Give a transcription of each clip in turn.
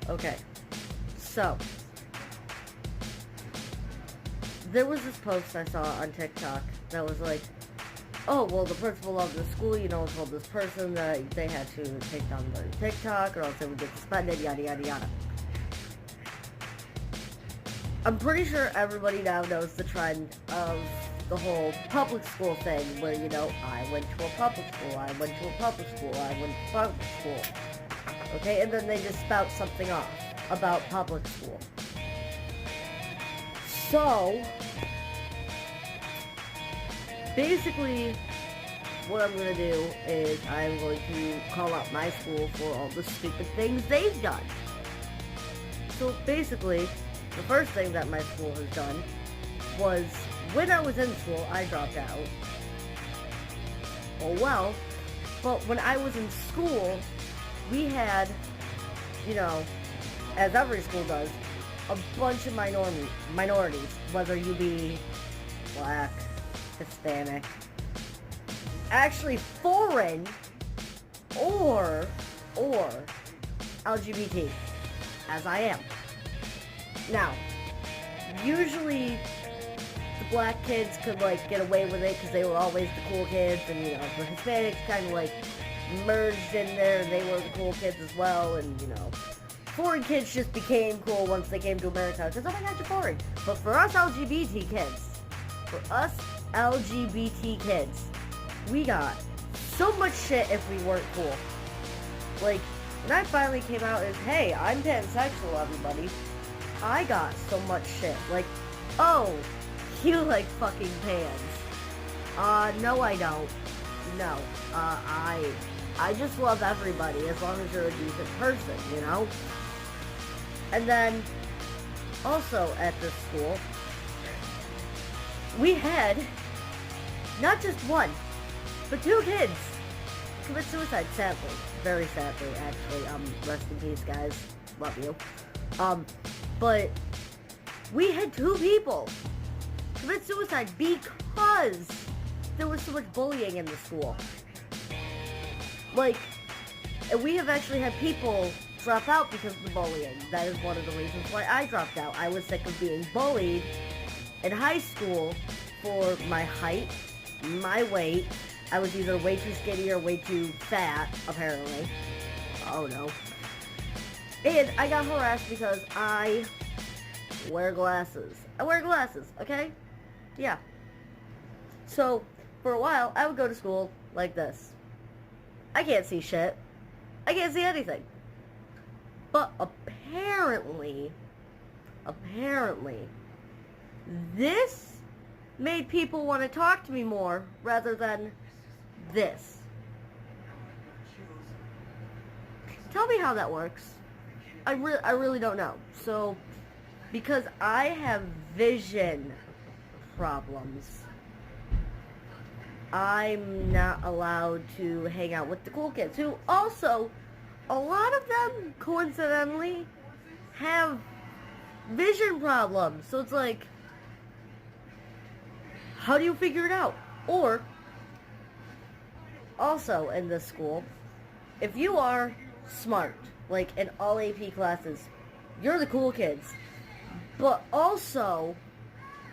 Okay, so there was this post I saw on TikTok that was like, oh, well, the principal of the school, told this person that they had to take down their TikTok or else they would get suspended, yada, yada, yada. I'm pretty sure everybody now knows the trend of the whole public school thing where, I went to a public school, I went to a public school, I went to public school. Okay, and then they just spout something off about public school. So, basically, what I'm going to do is I'm going to call out my school for all the stupid things they've done. So, basically, the first thing that my school has done was, when I was in school, I dropped out. Oh well, but when I was in school, we had, as every school does, a bunch of minorities, whether you be black, Hispanic, actually foreign, or LGBT, as I am. Now, usually the black kids could get away with it because they were always the cool kids, and the Hispanics kind of merged in there and they were the cool kids as well, and foreign kids just became cool once they came to America because, oh my god, you're foreign. But for us LGBT kids, we got so much shit if we weren't cool. When I finally came out as, hey, I'm pansexual, everybody, I got so much shit. Oh, you like fucking pans. No, I don't. No, I just love everybody as long as you're a decent person, And then, also at this school, we had not just one, but two kids commit suicide, sadly. Very sadly, actually. Rest in peace, guys. Love you. But we had two people commit suicide because there was so much bullying in the school. And we have actually had people drop out because of the bullying. That is one of the reasons why I dropped out. I was sick of being bullied in high school for my height, my weight. I was either way too skinny or way too fat, apparently. Oh no. And I got harassed because I wear glasses. I wear glasses, okay? Yeah. So, for a while, I would go to school like this. I can't see shit. I can't see anything. But apparently, this made people want to talk to me more rather than this. Tell me how that works. I really don't know. So, because I have vision problems, I'm not allowed to hang out with the cool kids, who also, a lot of them, coincidentally, have vision problems. So it's how do you figure it out? Or, also in this school, if you are smart, in all AP classes, you're the cool kids. But also,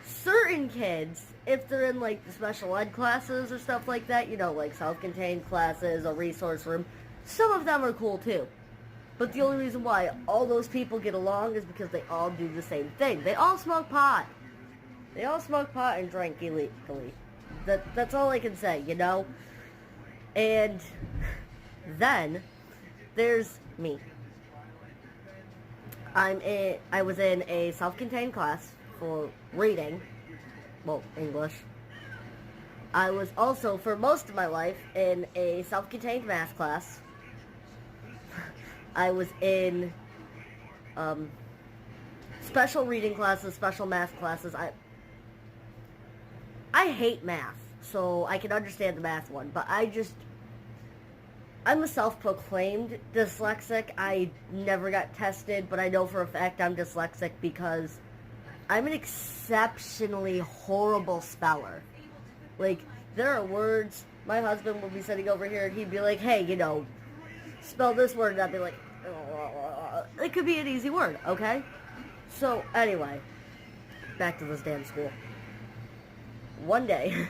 certain kids, if they're in the special ed classes or stuff like that, self-contained classes, a resource room, some of them are cool too. But the only reason why all those people get along is because they all do the same thing. They all smoke pot. They all smoke pot and drink illegally. That's all I can say, And then there's me. I was in a self-contained class for reading. Well, English. I was also, for most of my life, in a self-contained math class. I was in special reading classes, special math classes. I hate math, so I can understand the math one, but I'm a self-proclaimed dyslexic. I never got tested, but I know for a fact I'm dyslexic because I'm an exceptionally horrible speller. There are words, my husband will be sitting over here and he'd be like, hey, spell this word, and I'd be like, it could be an easy word, okay? So, anyway, back to this damn school. One day,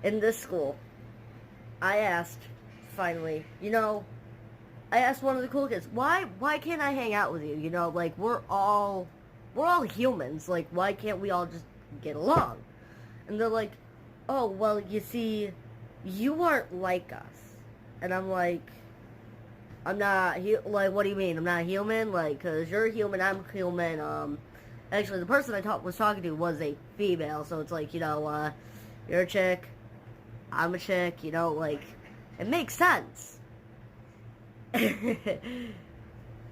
in this school, I asked, finally, I asked one of the cool kids, why can't I hang out with you? Like, we're all humans. Like, why can't we all just get along? And they're like, oh, well, you see, you aren't like us. And I'm like, I'm not, like, what do you mean? I'm not human? Like, because you're human, I'm human. Actually, the person I was talking to was a female, so it's like, you're a chick, I'm a chick, like, it makes sense. And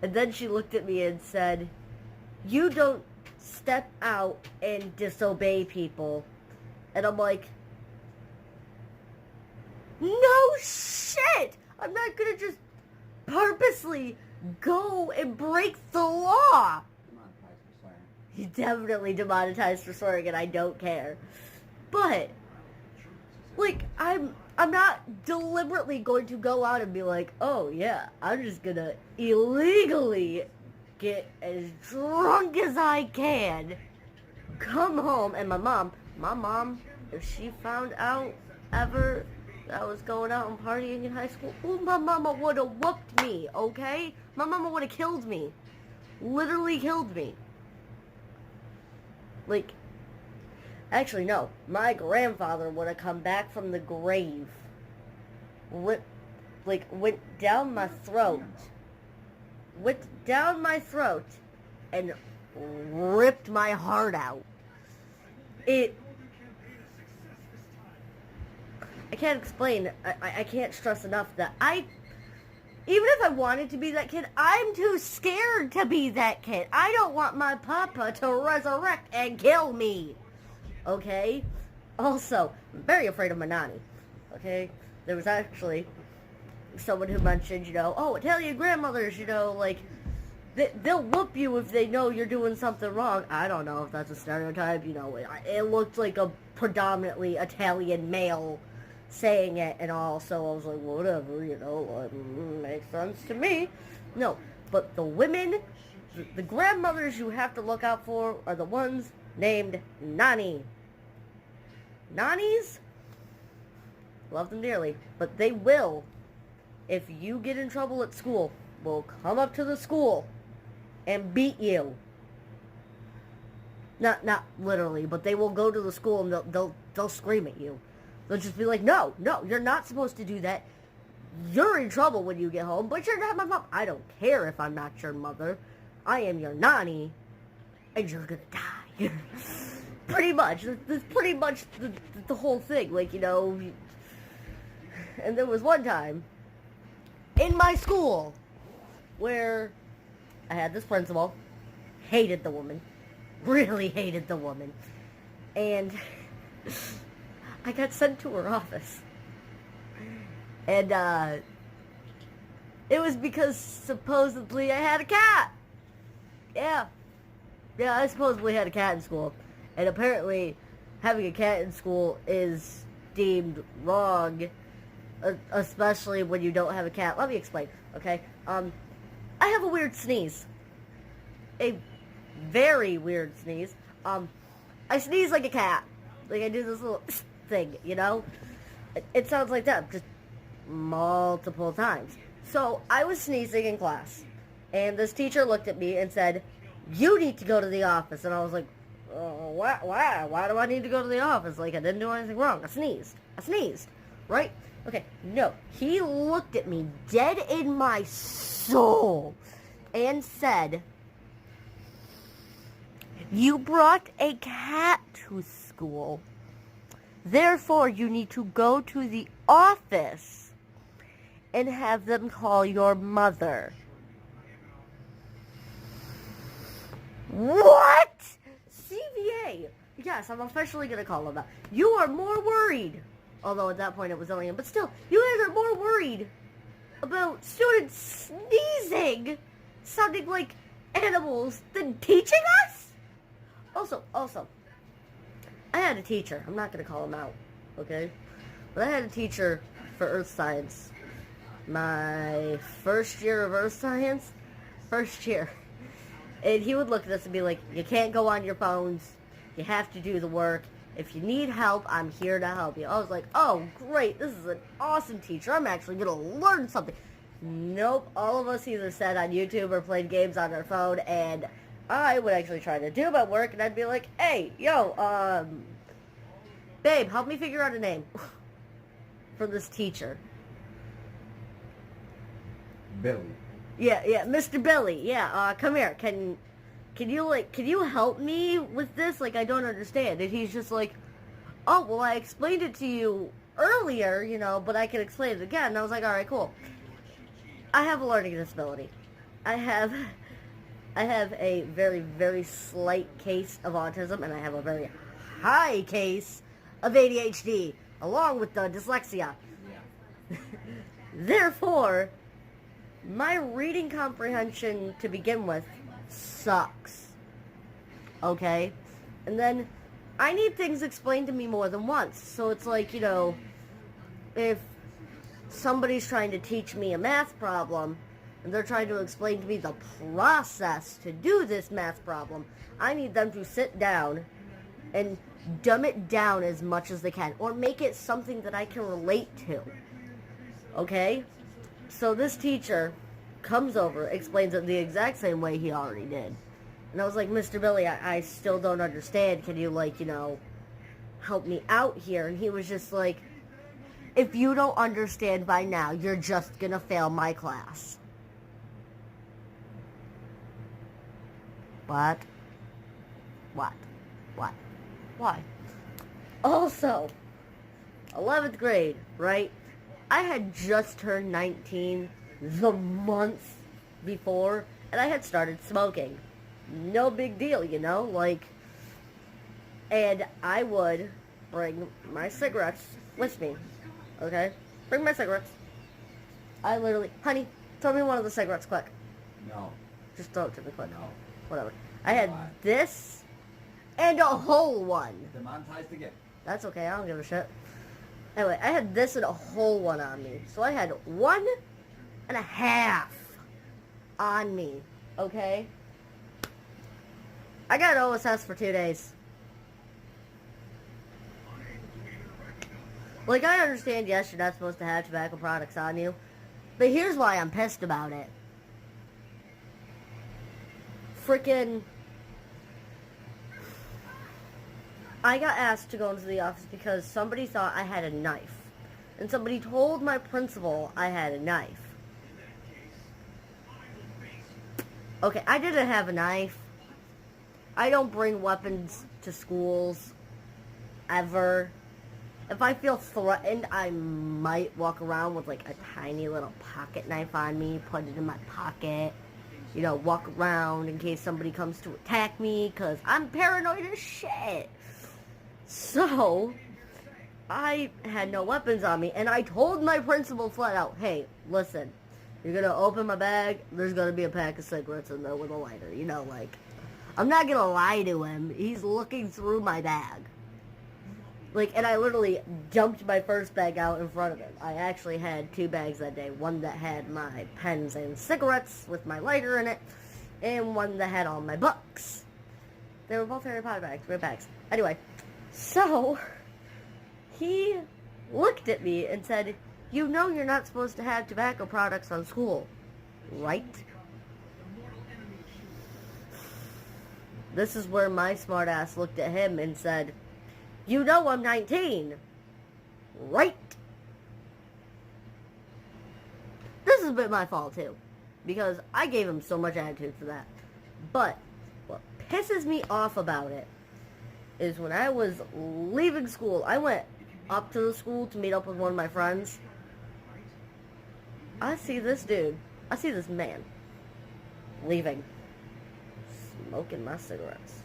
then she looked at me and said, you don't step out and disobey people. And I'm like, no shit! I'm not gonna just purposely go and break the law. Demonetized for swearing. He definitely demonetized for swearing, and I don't care. But, like, I'm not deliberately going to go out and be like, oh yeah, I'm just gonna illegally get as drunk as I can, come home, and my mom, if she found out ever that I was going out and partying in high school, ooh, my mama would have whooped me, okay? My mama would have killed me. Literally killed me. Like, actually, no. My grandfather would have come back from the grave. Went down my throat. Went down my throat and ripped my heart out. I can't explain. I can't stress enough that even if I wanted to be that kid, I'm too scared to be that kid. I don't want my papa to resurrect and kill me. Okay? Also, I'm very afraid of my nanny. Okay? There was actually someone who mentioned, oh, Italian grandmothers, like, they'll whoop you if they know you're doing something wrong. I don't know if that's a stereotype, it looked like a predominantly Italian male saying it and all, so I was like, whatever, makes sense to me. No, but the women, the grandmothers you have to look out for are the ones named Nani. Nannies? Love them dearly, but they will, if you get in trouble at school, will come up to the school and beat you. Not literally, but they will go to the school and they'll scream at you. They'll just be like, no, you're not supposed to do that. You're in trouble when you get home, but you're not my mom. I don't care if I'm not your mother. I am your nanny, and you're gonna die. Pretty much. That's pretty much the whole thing. Like, and there was one time in my school where I had this principal, hated the woman, really hated the woman, and I got sent to her office. And, it was because supposedly I had a cat. Yeah, I supposedly had a cat in school. And apparently, having a cat in school is deemed wrong, especially when you don't have a cat. Let me explain, okay? I have a weird sneeze. A very weird sneeze. I sneeze like a cat. Like, I do this little thing, It sounds like that, just multiple times. So, I was sneezing in class, and this teacher looked at me and said, you need to go to the office. And I was like, why? Why do I need to go to the office? Like, I didn't do anything wrong. I sneezed. Right? Okay, no. He looked at me dead in my soul and said, you brought a cat to school. Therefore, you need to go to the office and have them call your mother. What? CVA. Yes, I'm officially going to call them that. You are more worried, although at that point it was Alien, but still, you guys are more worried about students sneezing, sounding like animals, than teaching us? Also, I had a teacher. I'm not going to call him out, okay? But I had a teacher for Earth Science. My first year of Earth Science, first year. And he would look at us and be like, you can't go on your phones. You have to do the work. If you need help, I'm here to help you. I was like, oh, great. This is an awesome teacher. I'm actually going to learn something. Nope. All of us either sat on YouTube or played games on our phone. And I would actually try to do my work. And I'd be like, hey, yo, babe, help me figure out a name for this teacher. Billy. Yeah, Mr. Billy. Yeah, come here. Can you help me with this? Like, I don't understand. And he's just like, oh, well, I explained it to you earlier, but I can explain it again. And I was like, all right, cool. I have a learning disability. I have a very, very slight case of autism, and I have a very high case of ADHD, along with the dyslexia. Yeah. Therefore, my reading comprehension to begin with sucks. Okay? And then I need things explained to me more than once. So it's like, if somebody's trying to teach me a math problem and they're trying to explain to me the process to do this math problem, I need them to sit down and dumb it down as much as they can, or make it something that I can relate to. Okay? So this teacher comes over, explains it the exact same way he already did. And I was like, Mr. Billy, I still don't understand. Can you, help me out here? And he was just like, if you don't understand by now, you're just gonna fail my class. What? Why? Also, 11th grade, right? I had just turned 19 the month before, and I had started smoking. No big deal, and I would bring my cigarettes with me, okay? Bring my cigarettes. I literally, honey, throw me one of the cigarettes quick. No. Just throw it to me quick. No. Whatever. I had this and a whole one. Demonetized again. That's okay, I don't give a shit. Anyway, I had this and a whole one on me. So I had 1.5 on me, okay? I got OSS for 2 days. Like, I understand, yes, you're not supposed to have tobacco products on you. But here's why I'm pissed about it. Frickin'... I got asked to go into the office because somebody thought I had a knife. And somebody told my principal I had a knife. Okay, I didn't have a knife. I don't bring weapons to schools. Ever. If I feel threatened, I might walk around with, a tiny little pocket knife on me, put it in my pocket. Walk around in case somebody comes to attack me, because I'm paranoid as shit. So, I had no weapons on me, and I told my principal flat out, hey, listen, you're going to open my bag, there's going to be a pack of cigarettes in there with a lighter. I'm not going to lie to him. He's looking through my bag. And I literally dumped my first bag out in front of him. I actually had 2 bags that day. One that had my pens and cigarettes with my lighter in it, and one that had all my books. They were both Harry Potter bags, red bags. Anyway, so, he looked at me and said, you know you're not supposed to have tobacco products on school, right? This is where my smart ass looked at him and said, you know I'm 19, right? This has been my fault too, because I gave him so much attitude for that. But what pisses me off about it is when I was leaving school, I went up to the school to meet up with one of my friends. I see this man leaving, smoking my cigarettes.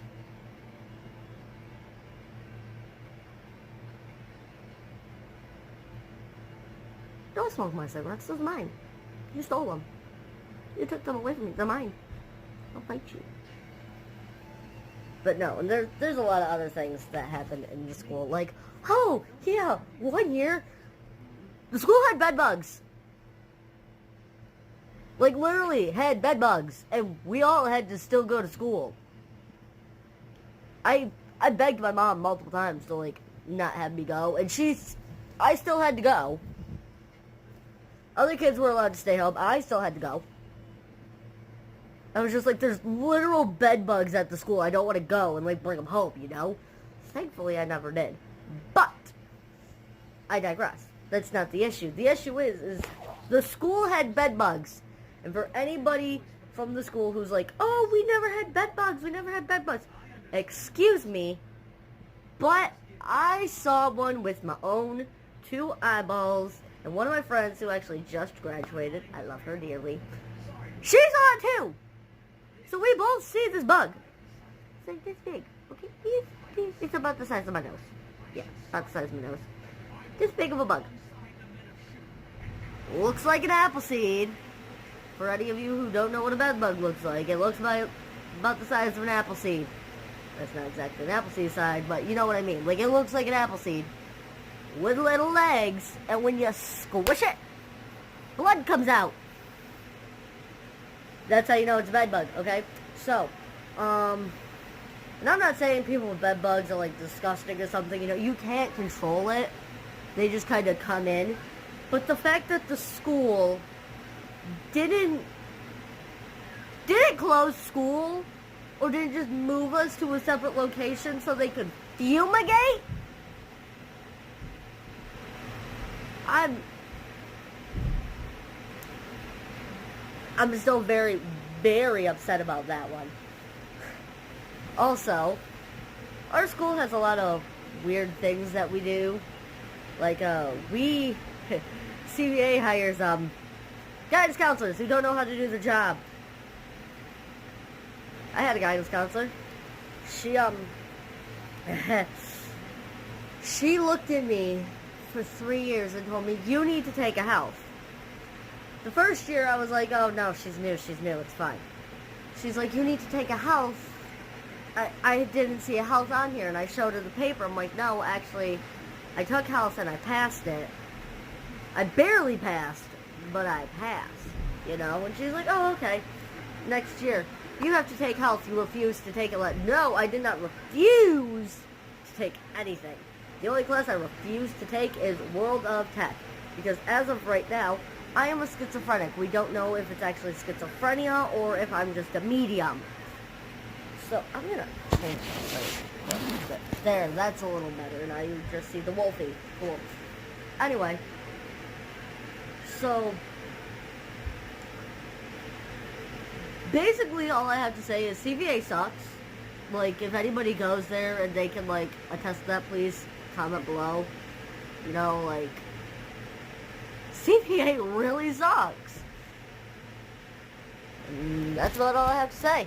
Don't smoke my cigarettes, those are mine. You stole them. You took them away from me, they're mine. I'll fight you. But no, and there's a lot of other things that happen in the school. Oh, yeah, one year, the school had bed bugs. Like, literally had bed bugs, and we all had to still go to school. I begged my mom multiple times to, like, not have me go, and I still had to go. Other kids were allowed to stay home. I still had to go. I was just like, there's literal bed bugs at the school. I don't want to go and, like, bring them home, you know? Thankfully, I never did. But I digress. That's not the issue. The issue is the school had bed bugs. And for anybody from the school who's like, oh, we never had bed bugs. We never had bed bugs. Excuse me, but I saw one with my own 2 eyeballs. And one of my friends who actually just graduated, I love her dearly, she saw it too. So we both see this bug. It's like this big, okay? It's about the size of my nose. Yeah, about the size of my nose. This big of a bug. Looks like an apple seed. For any of you who don't know what a bed bug looks like, it looks about the size of an apple seed. That's not exactly an apple seed size, but you know what I mean. Like, it looks like an apple seed with little legs, and when you squish it, blood comes out. That's how you know it's a bed bug, okay? So, and I'm not saying people with bed bugs are, like, disgusting or something. You know, you can't control it. They just kind of come in. But the fact that the school didn't close school, or didn't just move us to a separate location so they could fumigate? I'm still very, very upset about that one. Also, our school has a lot of weird things that we do. Like, CVA hires, guidance counselors who don't know how to do their job. I had a guidance counselor. She looked at me for 3 years and told me, you need to take a health. The first year I was like, oh no, she's new, it's fine. She's like, you need to take a health. I didn't see a health on here, and I showed her the paper. I'm like, no, actually, I took health and I passed it. I barely passed, but I passed, you know? And she's like, oh, okay, next year, you have to take health. You refuse to take it. No, I did not refuse to take anything. The only class I refuse to take is World of Tech, because as of right now, I am a schizophrenic. We don't know if it's actually schizophrenia or if I'm just a medium. So I'm gonna change that. There, that's a little better. Now you just see the wolfie. Cool. Anyway, so basically all I have to say is CVA sucks. Like, if anybody goes there and they can, like, attest to that, please comment below. You know, like, CVA really sucks. And that's about all I have to say.